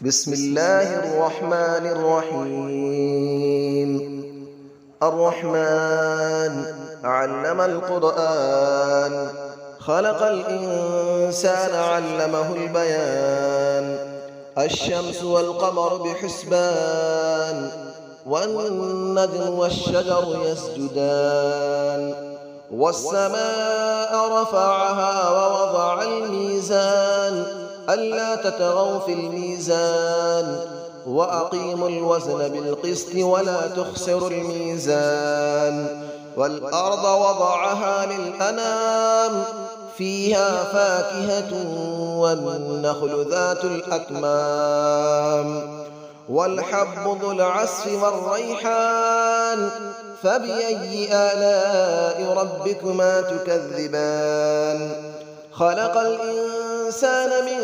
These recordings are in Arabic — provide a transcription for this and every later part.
بسم الله الرحمن الرحيم. الرحمن علم القرآن، خلق الإنسان علمه البيان. الشمس والقمر بحسبان، والنجم والشجر يسجدان. والسماء رفعها ووضع الميزان، ألا تطغوا في الميزان، وأقيموا الوزن بالقسط ولا تخسروا الميزان. والأرض وضعها للأنام، فيها فاكهة والنخل ذات الأكمام، والحب ذو العصف والريحان. فبأي آلاء ربكما تكذبان؟ خلق الإنسان من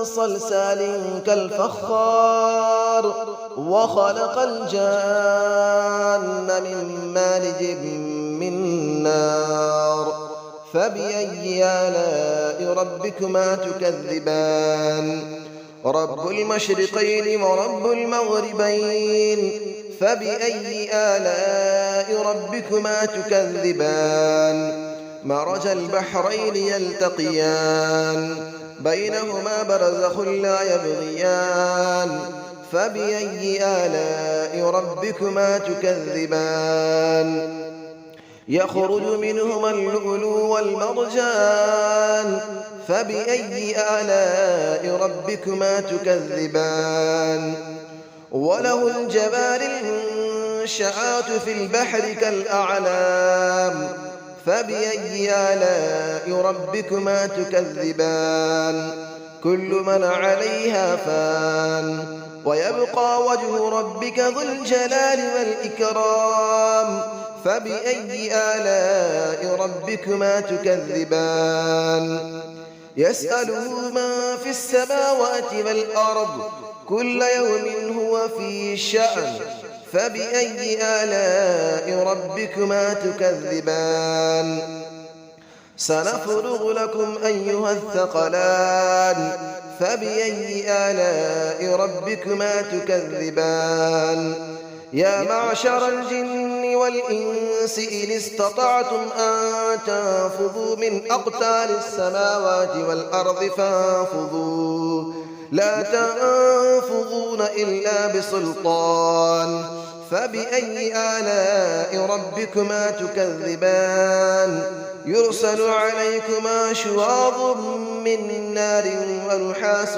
صلصال كالفخار، وخلق الجان من مارج من نار. فبأي آلاء ربكما تكذبان؟ رب المشرقين ورب المغربين. فبأي آلاء ربكما تكذبان؟ مرج البحرين يلتقيان، بينهما برزخ لا يبغيان. فبأي آلاء ربكما تكذبان؟ يخرج منهما اللؤلؤ والمرجان. فبأي آلاء ربكما تكذبان؟ وله الجوار المنشآت في البحر كالأعلام. فبأي آلاء ربكما تكذبان؟ كل من عليها فان، ويبقى وجه ربك ذو الجلال والإكرام. فبأي آلاء ربكما تكذبان؟ يسأله من في السماوات والأرض، كل يوم هو في شأن. فبأي آلاء ربكما تكذبان؟ سنفرغ لكم أيها الثقلان. فبأي آلاء ربكما تكذبان؟ يا معشر الجن والإنس إن استطعتم أن تنفذوا من أقطار السماوات والأرض فانفذوا، لا تنفذون إلا بسلطان. فبأي آلاء ربكما تكذبان؟ يرسل عليكما شواظ من نار ونحاس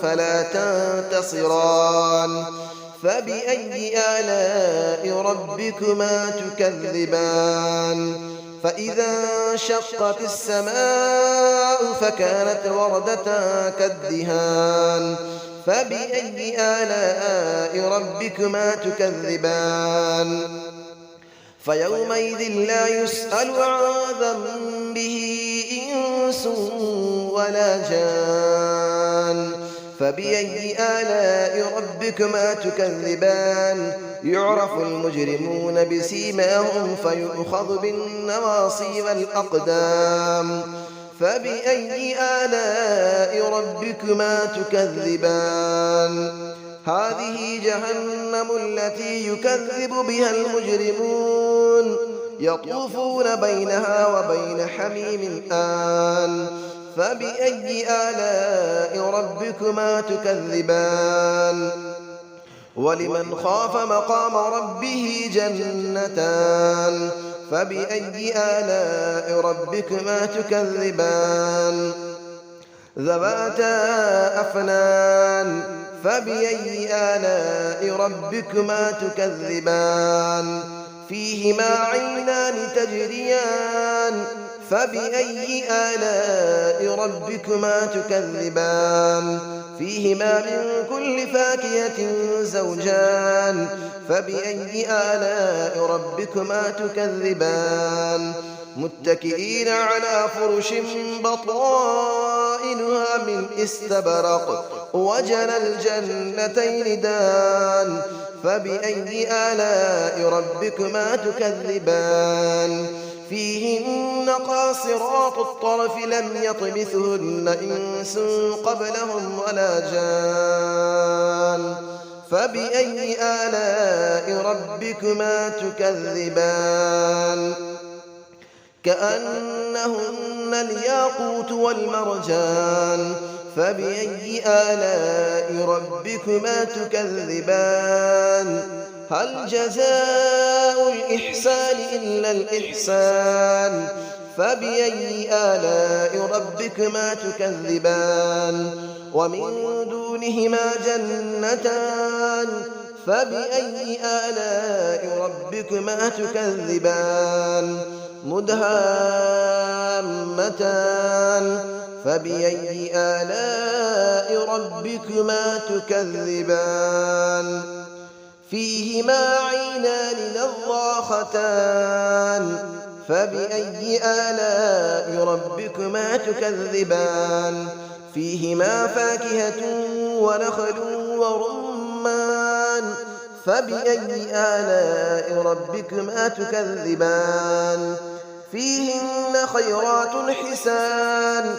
فلا تنتصران. فبأي آلاء ربكما تكذبان؟ فإذا انشقت السماء فكانت وردة كالدهان. فبأي آلاء ربكما تكذبان؟ فيومئذ لا يسأل عن ذنبه إنس ولا جان. فبأي آلاء ربكما تكذبان؟ يعرف المجرمون بسيماهم فيؤخذ بالنواصي والأقدام. فبأي آلاء ربكما تكذبان؟ هذه جهنم التي يكذب بها المجرمون، يطوفون بينها وبين حميم آن. فبأي آلاء ربكما تكذبان؟ ولمن خاف مقام ربه جنتان. فبأي آلاء ربكما تكذبان؟ ذواتا أفنان. فبأي آلاء ربكما تكذبان؟ فيهما عينان تجريان. فبأي آلاء ربكما تكذبان؟ فيهما من كل فاكهة زوجان. فبأي آلاء ربكما تكذبان؟ متكئين على فرش بطائنها من استبرق، وجنى الجنتين دان. فبأي آلاء ربكما تكذبان؟ فيهن قاصرات الطرف لم يطمثهن إنس قبلهم ولا جان. فبأي آلاء ربكما تكذبان كأنهن الياقوت والمرجان فبأي آلاء ربكما تكذبان هل جزاء الإحسان إلا الإحسان فبأي آلاء ربكما تكذبان ومن دونهما جنتان فبأي آلاء ربكما تكذبان مدهامتان فبأي آلاء ربكما تكذبان فيهما عينان نضاختان فبأي آلاء ربكما تكذبان فيهما فاكهة ونخل ورمان فبأي آلاء ربكما تكذبان فيهن خيرات حسان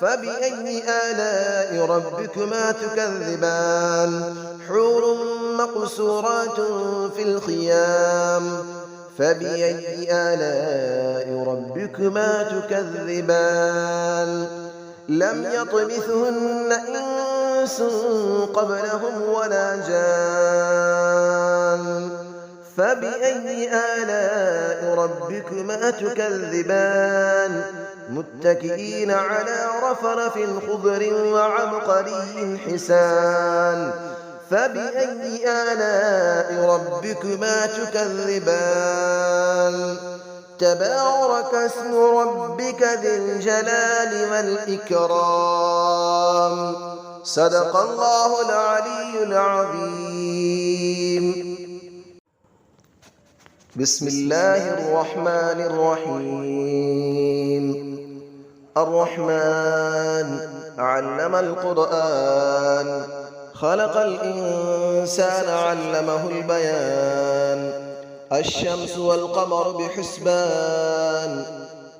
فبأي آلاء ربكما تكذبان حور مقصورات في الخيام فبأي آلاء ربكما تكذبان لم يطمثهن إنس قبلهم ولا جان فبأي آلاء ربكما تكذبان متكئين على رفرف خضر وعبقري حسان فبأي آلاء ربكما تكذبان تبارك اسم ربك ذي الجلال والإكرام صدق الله العلي العظيم بسم الله الرحمن الرحيم الرحمن علم القرآن خلق الإنسان علمه البيان الشمس والقمر بحسبان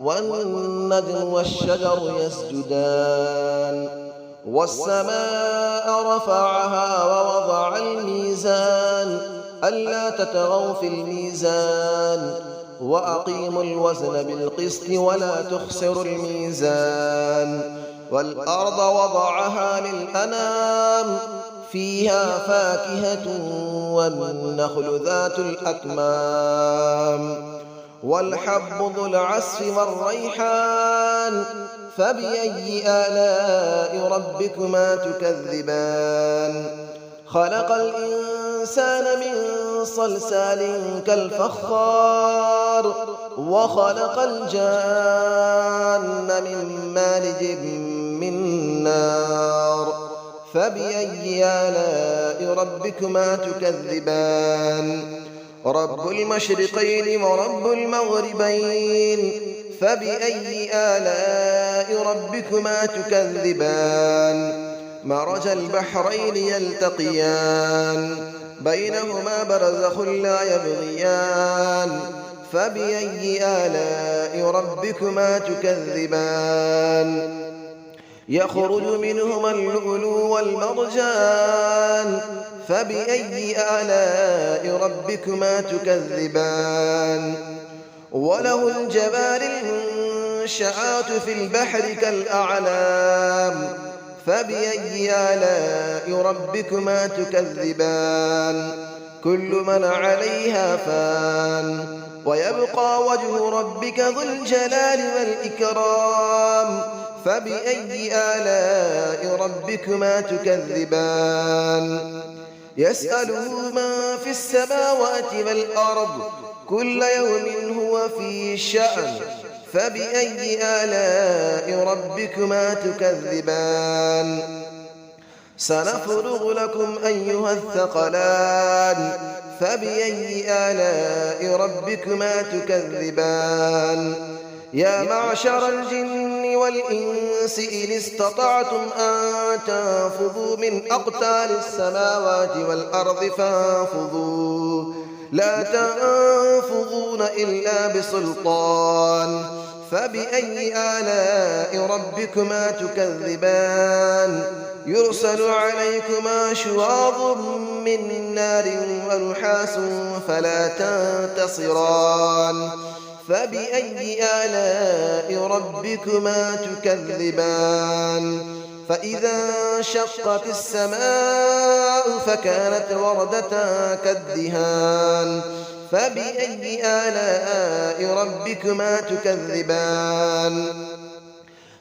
والنجم والشجر يسجدان والسماء رفعها ووضع الميزان ألا تطغوا في الميزان وأقيموا الوزن بالقسط ولا تخسروا الميزان والأرض وضعها للأنام فيها فاكهة والنخل ذات الأكمام والحب ذو العصف والريحان فبأي آلاء ربكما تكذبان خلق الإنسان من صلصال كالفخار وخلق الجان من مارج من نار فبأي آلاء ربكما تكذبان رب المشرقين ورب المغربين فبأي آلاء ربكما تكذبان مرج البحرين يلتقيان بينهما برزخ لا يبغيان فبأي آلاء ربكما تكذبان يخرج منهما اللؤلؤ والمرجان فبأي آلاء ربكما تكذبان وله الجبال المنشآت في البحر كالأعلام فبأي آلاء ربكما تكذبان كل من عليها فان ويبقى وجه ربك ذو الجلال والإكرام فبأي آلاء ربكما تكذبان يسأله من في السماوات والأرض كل يوم هو في شأن فبأي آلاء ربكما تكذبان سنفرغ لكم أيها الثقلان فبأي آلاء ربكما تكذبان يا معشر الجن والإنس إن استطعتم أن تنفذوا من أقطار السماوات والأرض فانفذوا لا تنفذون إلا بسلطان فبأي آلاء ربكما تكذبان يرسل عليكما شواظ من نار ونحاس فلا تنتصران فبأي آلاء ربكما تكذبان فإذا انشقت السماء فكانت وردة كالدهان فبأي آلاء ربكما تكذبان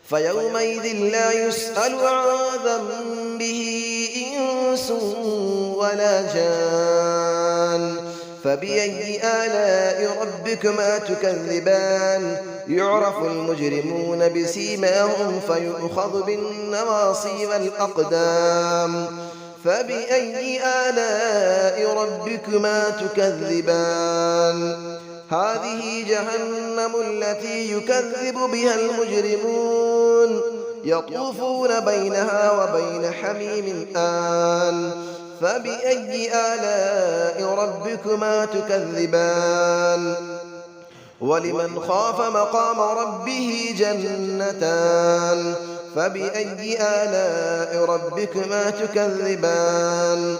فيومئذ لا يسأل عن ذنبه إنس ولا جان فبأي آلاء ربكما تكذبان يعرف المجرمون بسيماهم فيؤخذ بالنواصي والأقدام فبأي آلاء ربكما تكذبان هذه جهنم التي يكذب بها المجرمون يطوفون بينها وبين حميم آن فبأي آلاء ربكما تكذبان ولمن خاف مقام ربه جنتان فبأي آلاء ربكما تكذبان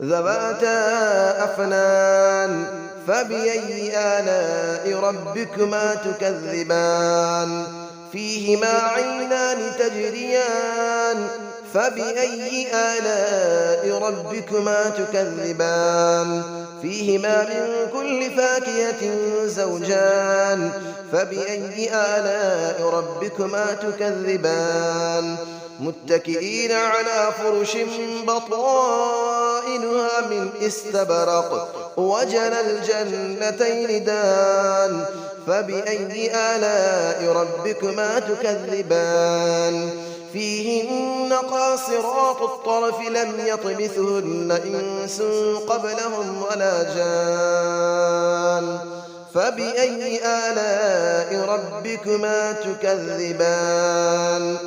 ذواتا أفنان فبأي آلاء ربكما تكذبان فيهما عينان تجريان فبأي آلاء ربكما تكذبان فيهما من كل فاكهة زوجان فبأي آلاء ربكما تكذبان متكئين على فرش بطائنها من استبرق وجنى الجنتين دان فبأي آلاء ربكما تكذبان فيهن قاصرات الطرف لم يطمثهن إنس قبلهم ولا جان فبأي آلاء ربكما تكذبان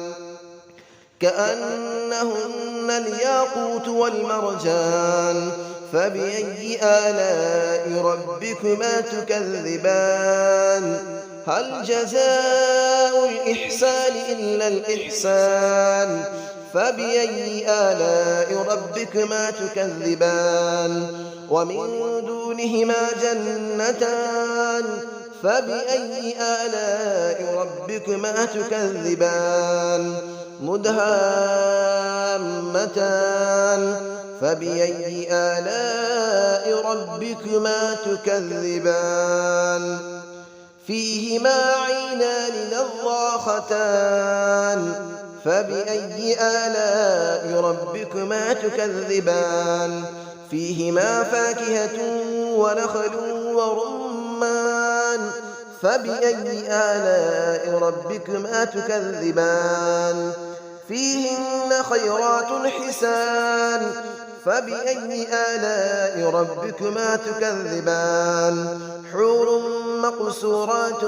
كأنهن الياقوت والمرجان فبأي آلاء ربكما تكذبان هل جزاء الإحسان إلا الإحسان فبأي آلاء ربكما تكذبان ومن دونهما جنتان فبأي آلاء ربكما تكذبان مدهامتان فبأي آلاء ربكما تكذبان فيهما عينان نضاختان فبأي آلاء ربكما تكذبان فيهما فاكهة ونخل ورمان فبأي آلاء ربكما تكذبان فيهن خيرات حسان فبأي آلاء ربكما تكذبان حور مقصورات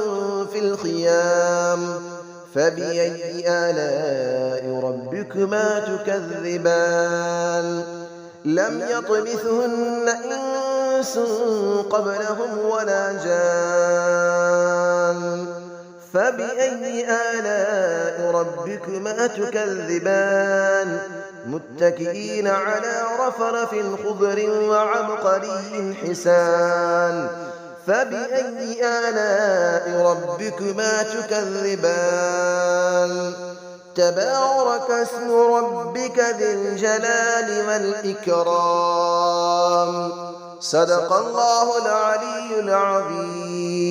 في الخيام فبأي آلاء ربكما تكذبان لم يطمثهن إنس قبلهم ولا جان فبأي آلاء ربكما تكذبان متكئين على رفرف خضر وعبقري حسان فبأي آلاء ربكما تكذبان تبارك اسم ربك ذي الجلال والإكرام صدق الله العلي العظيم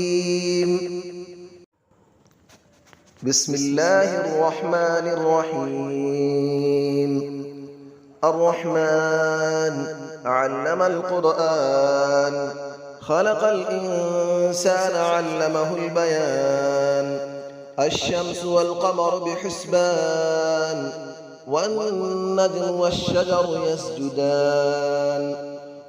بسم الله الرحمن الرحيم الرحمن علم القرآن خلق الإنسان علمه البيان الشمس والقمر بحسبان والنجم والشجر يسجدان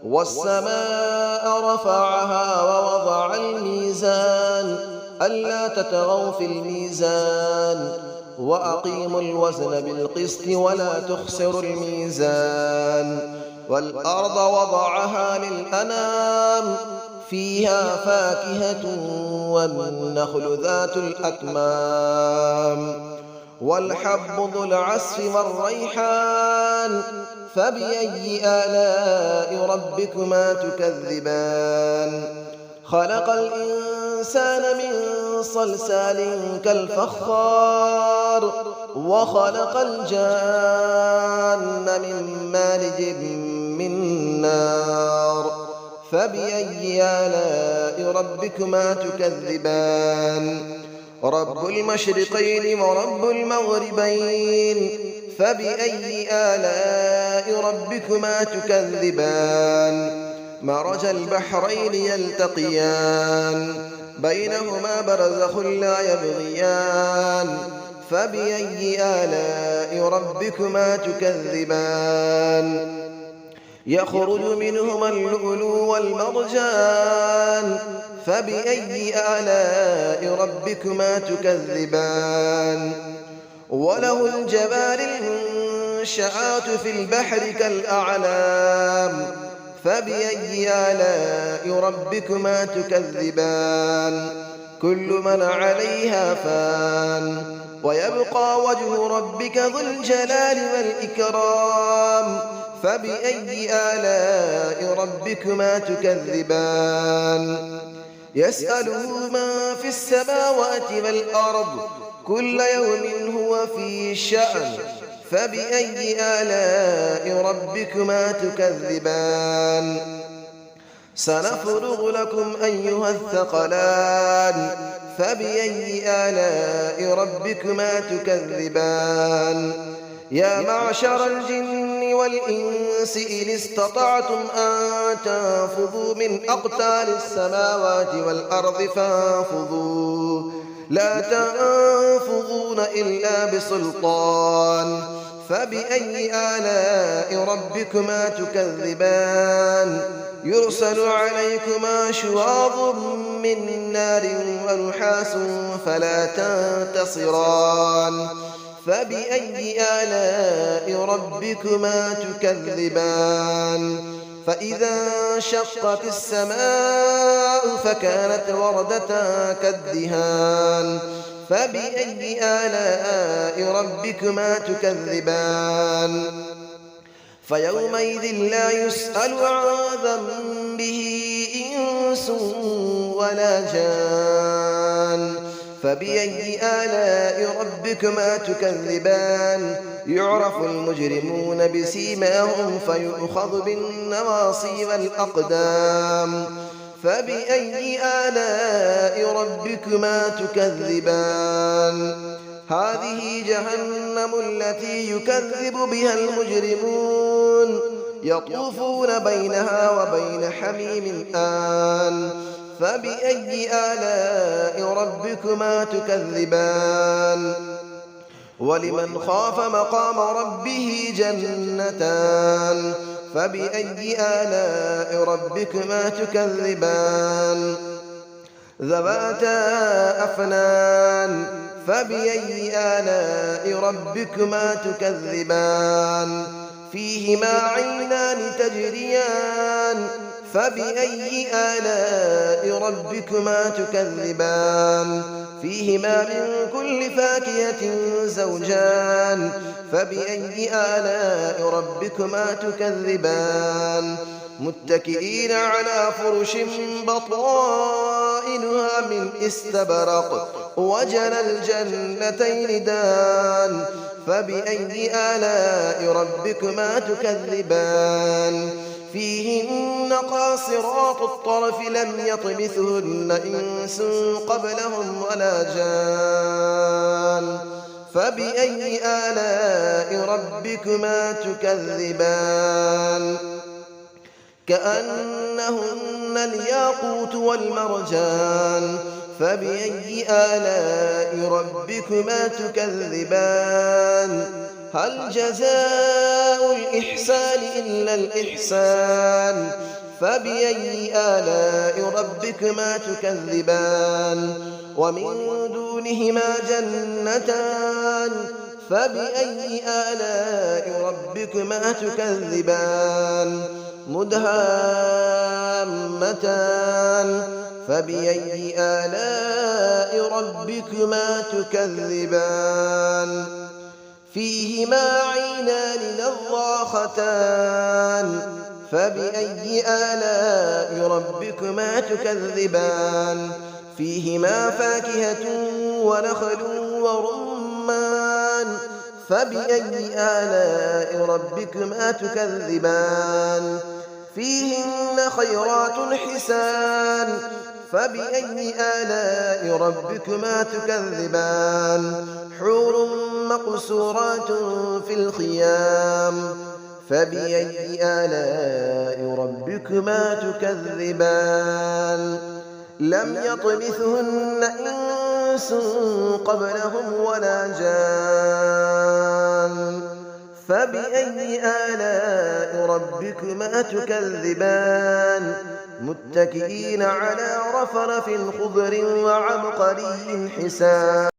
والسماء رفعها ووضع الميزان ألا تطغوا في الميزان وأقيموا الوزن بالقسط ولا تخسروا الميزان والأرض وضعها للأنام فيها فاكهة والنخل ذات الأكمام والحب ذو العصف والريحان فبأي آلاء ربكما تكذبان خلق الإنسان من صلصال كالفخار وخلق الجان من مارج من نار فبأي آلاء ربكما تكذبان رب المشرقين ورب المغربين فبأي آلاء ربكما تكذبان مرج البحرين يلتقيان بينهما برزخ لا يبغيان فبأي آلاء ربكما تكذبان يخرج منهما اللؤلؤ والمرجان فبأي آلاء ربكما تكذبان وله الجبال المنشآت في البحر كالأعلام فبأي آلاء ربكما تكذبان كل من عليها فان ويبقى وجه ربك ذو الجلال والإكرام فبأي آلاء ربكما تكذبان يسأله من في السماوات والأرض كل يوم هو في شأن فبأي آلاء ربكما تكذبان سنفرغ لكم أيها الثقلان فبأي آلاء ربكما تكذبان يا معشر الجن والإنس إن استطعتم أن تنفذوا من أقطار السماوات والأرض فانفذوا لا تنفذون إلا بسلطان فبأي آلاء ربكما تكذبان يرسل عليكما شواظ من نار ونحاس فلا تنتصران فبأي آلاء ربكما تكذبان فإذا انشقت السماء فكانت وردة كالدهان فبأي آلاء ربكما تكذبان فيومئذ لا يسأل عن ذنبه إنس ولا جان فبأي آلاء ربكما تكذبان يعرف المجرمون بسيماهم فيؤخذ بالنواصي والأقدام فبأي آلاء ربكما تكذبان هذه جهنم التي يكذب بها المجرمون يطوفون بينها وبين حميم آن فبأي آلاء ربكما تكذبان ولمن خاف مقام ربه جنتان فبأي آلاء ربكما تكذبان ذواتا أفنان فبأي آلاء ربكما تكذبان فيهما عينان تجريان فبأي آلاء ربكما تكذبان فيهما من كل فاكهة زوجان فبأي آلاء ربكما تكذبان متكئين على فرش بطائنها من استبرق وجنى الجنتين دان فبأي آلاء ربكما تكذبان فيهن قاصرات الطرف لم يطمثهن إنس قبلهم ولا جان فبأي آلاء ربكما تكذبان كأنهن الياقوت والمرجان فبأي آلاء ربكما تكذبان هل جزاء الإحسان إلا الإحسان فبأي آلاء ربكما تكذبان ومن دونهما جنتان فبأي آلاء ربكما تكذبان مدهامتان فبأي آلاء ربكما تكذبان فيهما عينان نضاختان فبأي آلاء ربكما تكذبان فيهما فاكهة ونخل ورمان فبأي آلاء ربكما تكذبان فيهن خيرات حسان فبأي آلاء ربكما تكذبان حور مقصورات في الخيام فبأي آلاء ربكما تكذبان لم يطمثهن إنس قبلهم ولا جان فبأي آلاء ربكما تكذبان متكئين على رفرف خضر وعبقري حسان